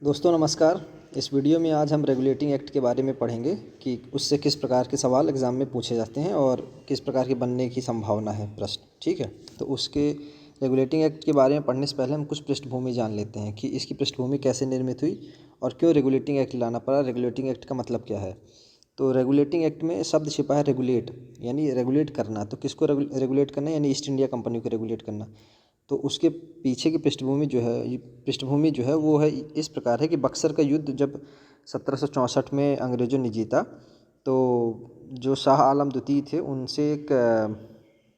दोस्तों नमस्कार। इस वीडियो में आज हम रेगुलेटिंग एक्ट के बारे में पढ़ेंगे कि उससे किस प्रकार के सवाल एग्ज़ाम में पूछे जाते हैं और किस प्रकार के बनने की संभावना है प्रश्न। ठीक है, तो उसके रेगुलेटिंग एक्ट के बारे में पढ़ने से पहले हम कुछ पृष्ठभूमि जान लेते हैं कि इसकी पृष्ठभूमि कैसे निर्मित हुई और क्यों रेगुलेटिंग एक्ट लाना पड़ा। रेगुलेटिंग एक्ट का मतलब क्या है? तो रेगुलेटिंग एक्ट में शब्द छिपा है रेगुलेट, यानी रेगुलेट करना। तो किसको रेगुलेट करना? यानी ईस्ट इंडिया कंपनी को रेगुलेट करना। तो उसके पीछे की पृष्ठभूमि जो है वो है इस प्रकार है कि बक्सर का युद्ध जब 1764 में अंग्रेज़ों ने जीता, तो जो शाह आलम द्वितीय थे उनसे एक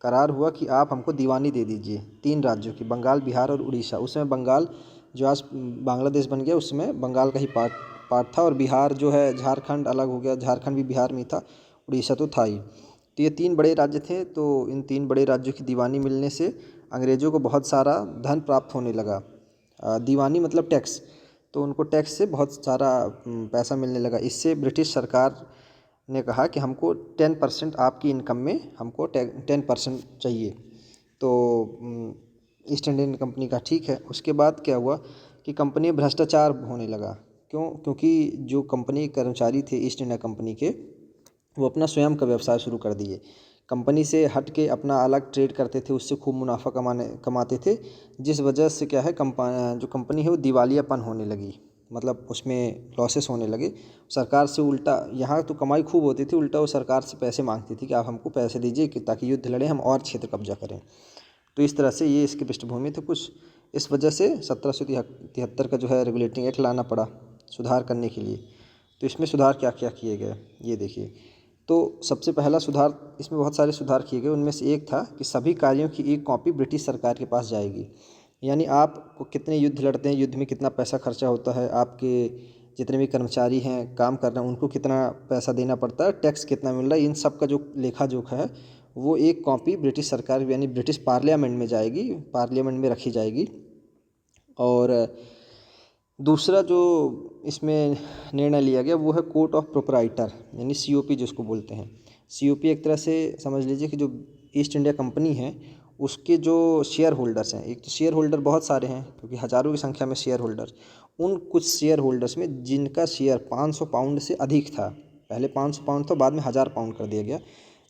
करार हुआ कि आप हमको दीवानी दे दीजिए 3 राज्यों की, बंगाल, बिहार और उड़ीसा। उस समय बंगाल जो आज बांग्लादेश बन गया, उस समय बंगाल का ही पार्ट पार्ट था, और बिहार जो है झारखंड अलग हो गया, झारखंड भी बिहार में ही था, उड़ीसा तो था ही। तो ये 3 बड़े राज्य थे। तो इन 3 बड़े राज्यों की दीवानी मिलने से अंग्रेज़ों को बहुत सारा धन प्राप्त होने लगा। दीवानी मतलब टैक्स, तो उनको टैक्स से बहुत सारा पैसा मिलने लगा। इससे ब्रिटिश सरकार ने कहा कि हमको 10% आपकी इनकम में हमको 10% चाहिए। तो ईस्ट इंडियन कंपनी का ठीक है। उसके बाद क्या हुआ कि कंपनी में भ्रष्टाचार होने लगा। क्यों? क्योंकि जो कंपनी के कर्मचारी थे ईस्ट इंडिया कंपनी के, वो अपना स्वयं का व्यवसाय शुरू कर दिए। कंपनी से हट के अपना अलग ट्रेड करते थे, उससे खूब मुनाफा कमाते थे, जिस वजह से क्या है जो कंपनी है वो दिवालियापन होने लगी, मतलब उसमें लॉसेस होने लगे। सरकार से उल्टा, यहाँ तो कमाई खूब होती थी, उल्टा वो सरकार से पैसे मांगती थी कि आप हमको पैसे दीजिए कि ताकि युद्ध लड़ें, हम और क्षेत्र कब्जा करें। तो इस तरह से ये इसकी पृष्ठभूमि थी कुछ। इस वजह से 1773 का जो है रेगुलेटिंग एक्ट लाना पड़ा सुधार करने के लिए। तो इसमें सुधार क्या क्या किए गए ये देखिए। तो सबसे पहला सुधार, इसमें बहुत सारे सुधार किए गए, उनमें से एक था कि सभी कार्यों की एक कॉपी ब्रिटिश सरकार के पास जाएगी। यानी आप कितने युद्ध लड़ते हैं, युद्ध में कितना पैसा खर्चा होता है, आपके जितने भी कर्मचारी हैं काम कर रहे हैं उनको कितना पैसा देना पड़ता है, टैक्स कितना मिल रहा है, इन सब का जो लेखा जोखा है वो एक कॉपी ब्रिटिश सरकार यानी ब्रिटिश पार्लियामेंट में जाएगी, पार्लियामेंट में रखी जाएगी। और दूसरा जो इसमें निर्णय लिया गया वो है कोर्ट ऑफ प्रोपराइटर, यानी सीओपी जिसको बोलते हैं। सीओपी एक तरह से समझ लीजिए कि जो ईस्ट इंडिया कंपनी है उसके जो शेयर होल्डर्स हैं, एक तो शेयर होल्डर बहुत सारे हैं क्योंकि हज़ारों की संख्या में शेयर होल्डर, उन कुछ शेयर होल्डर्स में जिनका शेयर 500 पाउंड से अधिक था, पहले 500 पाउंड था, बाद में 1000 पाउंड कर दिया गया।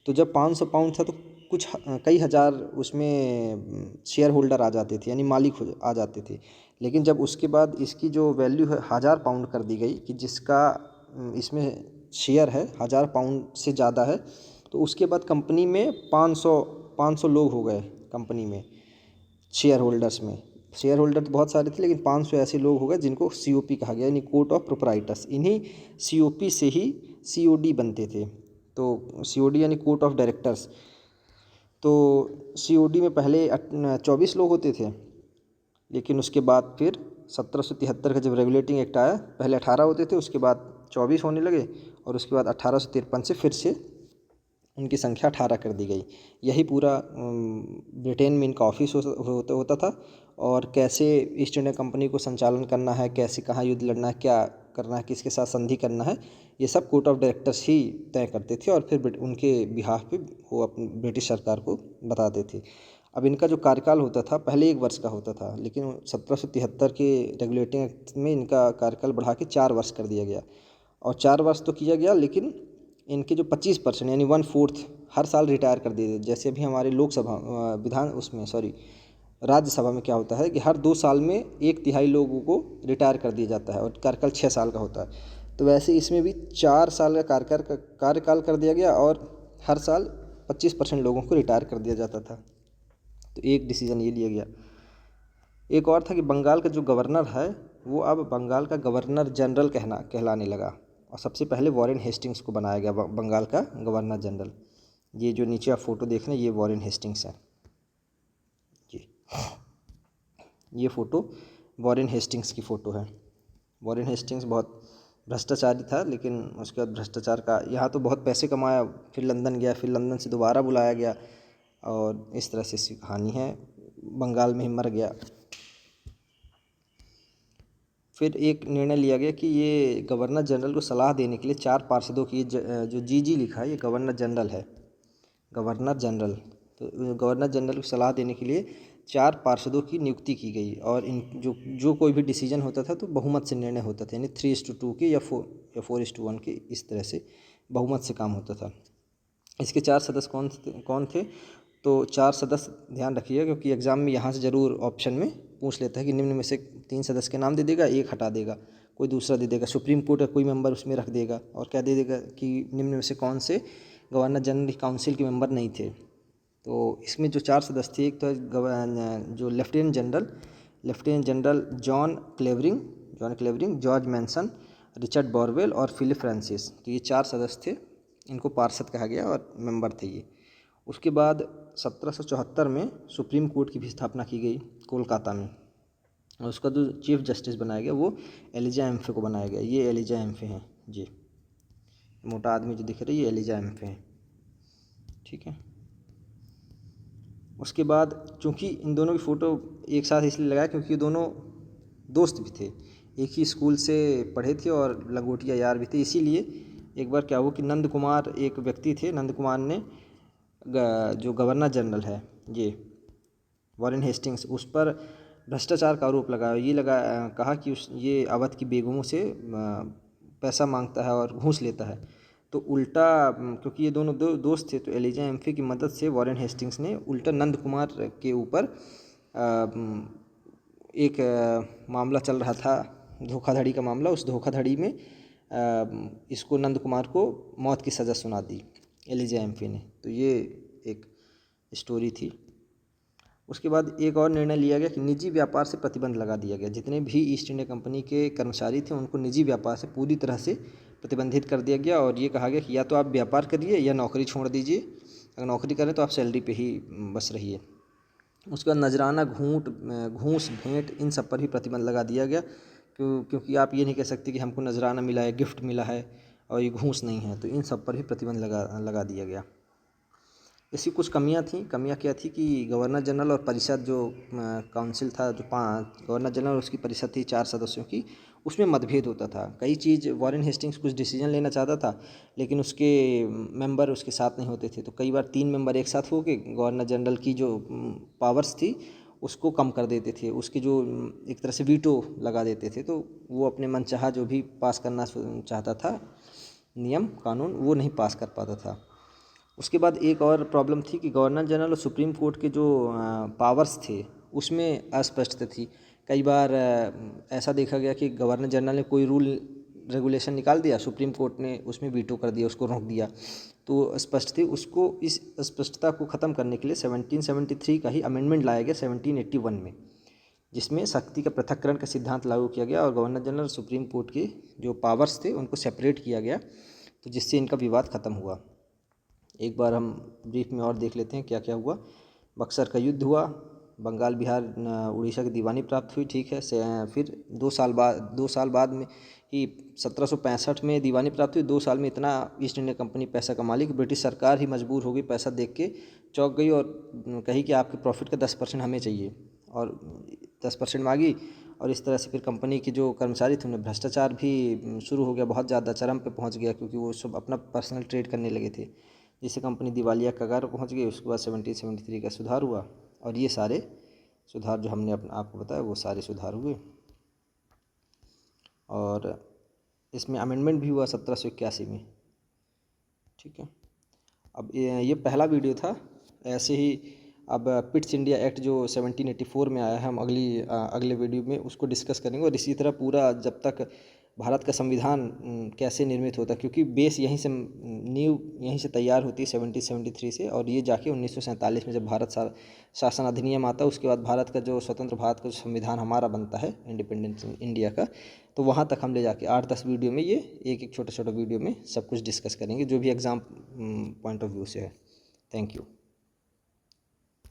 तो जब 500 पाउंड था तो कुछ कई हज़ार उसमें शेयर होल्डर आ जाते थे, यानी मालिक आ जाते थे। लेकिन जब उसके बाद इसकी जो वैल्यू है 1000 पाउंड कर दी गई कि जिसका इसमें शेयर है 1000 पाउंड से ज़्यादा है, तो उसके बाद कंपनी में 500 लोग हो गए कंपनी में, शेयर होल्डर्स में। शेयर होल्डर तो बहुत सारे थे लेकिन 500 ऐसे लोग हो गए जिनको सीओपी कहा गया, यानी कोर्ट ऑफ प्रोपराइटर्स। इन्हीं सीओपी से ही सीओडी बनते थे। तो सीओडी यानी कोर्ट ऑफ डायरेक्टर्स। तो सीओडी में पहले 24 लोग होते थे, लेकिन उसके बाद फिर 1773 का जब रेगुलेटिंग एक्ट आया, पहले 18 होते थे, उसके बाद 24 होने लगे, और उसके बाद 1853 से फिर से उनकी संख्या 18 कर दी गई। यही पूरा ब्रिटेन में इनका ऑफिस होता था। और कैसे ईस्ट इंडिया कंपनी को संचालन करना है, कैसे कहाँ युद्ध लड़ना है, क्या करना है, किसके साथ संधि करना है, ये सब कोर्ट ऑफ डायरेक्टर्स ही तय करते थे और फिर उनके बिहाफ पे वो अपनी ब्रिटिश सरकार को बताते थे। अब इनका जो कार्यकाल होता था पहले 1 वर्ष का होता था, लेकिन 1773 के रेगुलेटिंग एक्ट में इनका कार्यकाल बढ़ा के 4 वर्ष कर दिया गया। और 4 वर्ष तो किया गया, लेकिन इनके जो 25% यानी 1/4 हर साल रिटायर कर दिए। जैसे अभी हमारे लोकसभा राज्यसभा में क्या होता है कि हर 2 साल में 1/3 लोगों को रिटायर कर दिया जाता है और कार्यकाल 6 साल का होता है। तो वैसे इसमें भी 4 साल का कार्यकाल कर दिया गया और हर साल 25% लोगों को रिटायर कर दिया जाता था। तो एक डिसीज़न ये लिया गया। एक और था कि बंगाल का जो गवर्नर है वो अब बंगाल का गवर्नर जनरल कहलाने लगा, और सबसे पहले वॉरेन हेस्टिंग्स को बनाया गया बंगाल का गवर्नर जनरल। ये जो नीचे आप फोटो देख रहे हैं ये वॉरेन हेस्टिंग्स है जी। ये फ़ोटो वॉरेन हेस्टिंग्स की फ़ोटो है। वॉरेन हेस्टिंग्स बहुत भ्रष्टाचारी था, लेकिन उसके बाद भ्रष्टाचार का यहाँ तो बहुत पैसे कमाया, फिर लंदन गया, फिर लंदन से दोबारा बुलाया गया, और इस तरह से इसकी कहानी है। बंगाल में ही मर गया। फिर एक निर्णय लिया गया कि ये गवर्नर जनरल को सलाह देने के लिए 4 पार्षदों की जो जीजी लिखा है ये गवर्नर जनरल है, गवर्नर जनरल। तो गवर्नर जनरल को सलाह देने के लिए 4 पार्षदों की नियुक्ति की गई और इन जो कोई भी डिसीजन होता था तो बहुमत से निर्णय होता था, यानी 3:2 के या 4:1 के, इस तरह से बहुमत से काम होता था। इसके 4 सदस्य कौन थे? तो 4 सदस्य ध्यान रखिएगा, क्योंकि एग्ज़ाम में यहाँ से ज़रूर ऑप्शन में पूछ लेता है कि निम्न में से 3 सदस्य के नाम दे देगा, एक हटा देगा, कोई दूसरा दे देगा, सुप्रीम कोर्ट का कोई मेंबर उसमें रख देगा, और क्या दे देगा कि निम्न में से कौन से गवर्नर जनरल काउंसिल के मेंबर नहीं थे। तो इसमें जो 4 सदस्य थे, एक तो जो lieutenant general John Clavering, George Monson, Richard Barwell और फिलिप फ्रांसिस। तो ये 4 सदस्य थे, इनको पार्षद कहा गया और मेंबर थे ये। उसके बाद 1774 में सुप्रीम कोर्ट की भी स्थापना की गई कोलकाता में, और उसका जो चीफ जस्टिस बनाया गया वो एलिजा एम्फे को बनाया गया। ये एलिजा एम्फे हैं जी, मोटा आदमी जो दिख रही है ये एलिजा एम्फे हैं, ठीक है। उसके बाद चूँकि इन दोनों की फ़ोटो एक साथ इसलिए लगाया क्योंकि दोनों दोस्त भी थे, एक ही स्कूल से पढ़े थे और लंगोटिया यार भी थे। इसीलिए एक बार क्या हुआ कि नंद कुमार एक व्यक्ति थे, नंद कुमार ने जो गवर्नर जनरल है ये वॉरेन हेस्टिंग्स, उस पर भ्रष्टाचार का आरोप लगाया। ये कहा कि ये अवध की बेगमों से पैसा मांगता है और घूस लेता है। तो उल्टा, क्योंकि ये दोनों दोस्त थे, तो एलिजा एम्फे की मदद से वॉरेन हेस्टिंग्स ने उल्टा नंद कुमार के ऊपर एक मामला चल रहा था, धोखाधड़ी का मामला। उस धोखाधड़ी में इसको नंद कुमार को मौत की सज़ा सुना दी एलिजा एम्फे ने। तो ये एक स्टोरी थी। उसके बाद एक और निर्णय लिया गया कि निजी व्यापार से प्रतिबंध लगा दिया गया। जितने भी ईस्ट इंडिया कंपनी के कर्मचारी थे उनको निजी व्यापार से पूरी तरह से प्रतिबंधित कर दिया गया, और ये कहा गया कि या तो आप व्यापार करिए या नौकरी छोड़ दीजिए। अगर नौकरी करें तो आप सैलरी पे ही बस रहिए। उसके बाद नजराना, घूस, भेंट, इन सब पर भी प्रतिबंध लगा दिया गया, क्योंकि आप ये नहीं कह सकते कि हमको नजराना मिला है, गिफ्ट मिला है और ये घूस नहीं है। तो इन सब पर भी प्रतिबंध लगा दिया गया। इसकी कुछ कमियां थी। कमियां क्या थी कि गवर्नर जनरल और परिषद जो काउंसिल था, जो 5 गवर्नर जनरल उसकी परिषद थी 4 सदस्यों की, उसमें मतभेद होता था। कई चीज़ वॉरेन हेस्टिंग्स कुछ डिसीजन लेना चाहता था, लेकिन उसके मेंबर उसके साथ नहीं होते थे। तो कई बार 3 मेंबर एक साथ होकर गवर्नर जनरल की जो पावर्स थी उसको कम कर देते थे, उसके जो एक तरह से वीटो लगा देते थे। तो वो अपने मनचाहा जो भी पास करना चाहता था नियम कानून, वो नहीं पास कर पाता था। उसके बाद एक और प्रॉब्लम थी कि गवर्नर जनरल और सुप्रीम कोर्ट के जो पावर्स थे उसमें अस्पष्टता थी। कई बार ऐसा देखा गया कि गवर्नर जनरल ने कोई रूल रेगुलेशन निकाल दिया, सुप्रीम कोर्ट ने उसमें वीटो कर दिया, उसको रोक दिया। तो स्पष्ट थी, उसको इस अस्पष्टता को ख़त्म करने के लिए 1773 का ही अमेंडमेंट लाया गया 1781 में, जिसमें शक्ति का पृथक्करण का सिद्धांत लागू किया गया और गवर्नर जनरल सुप्रीम कोर्ट के जो पावर्स थे उनको सेपरेट किया गया, तो जिससे इनका विवाद ख़त्म हुआ। एक बार हम ब्रीफ में और देख लेते हैं क्या क्या हुआ। बक्सर का युद्ध हुआ, बंगाल, बिहार, उड़ीसा की दीवानी प्राप्त हुई, ठीक है। फिर 2 साल बाद में ही 1765 में दीवानी प्राप्त हुई। 2 साल में इतना ईस्ट इंडिया कंपनी पैसा कमा ली कि ब्रिटिश सरकार ही मजबूर हो गई, पैसा देख के चौंक गई और कही कि आपके प्रॉफिट का 10% हमें चाहिए, और 10% मांगी। और इस तरह से फिर कंपनी के जो कर्मचारी थे उन्हें भ्रष्टाचार भी शुरू हो गया, बहुत ज़्यादा चरम पे पहुंच गया, क्योंकि वो सब अपना पर्सनल ट्रेड करने लगे थे, जिससे कंपनी दिवालिया कगार पर पहुंच गई। उसके बाद 1773 का सुधार हुआ, और ये सारे सुधार जो हमने आपको बताया वो सारे सुधार हुए। और इसमें अमेंडमेंट भी हुआ 1781 में, ठीक है। अब ये पहला वीडियो था। ऐसे ही अब पिट्स इंडिया एक्ट जो 1784 में आया है, हम अगले वीडियो में उसको डिस्कस करेंगे। और इसी तरह पूरा जब तक भारत का संविधान कैसे निर्मित होता है, क्योंकि बेस यहीं से, नींव यहीं से तैयार होती है 1773 से, और ये जाके 1947 में जब भारत शासन अधिनियम आता है, उसके बाद भारत का जो स्वतंत्र भारत का संविधान हमारा बनता है इंडिपेंडेंस इंडिया का, तो वहाँ तक हम ले जाके 8-10 वीडियो में ये एक छोटा वीडियो में सब कुछ डिस्कस करेंगे, जो भी एग्ज़ाम पॉइंट ऑफ व्यू से है। Thank you.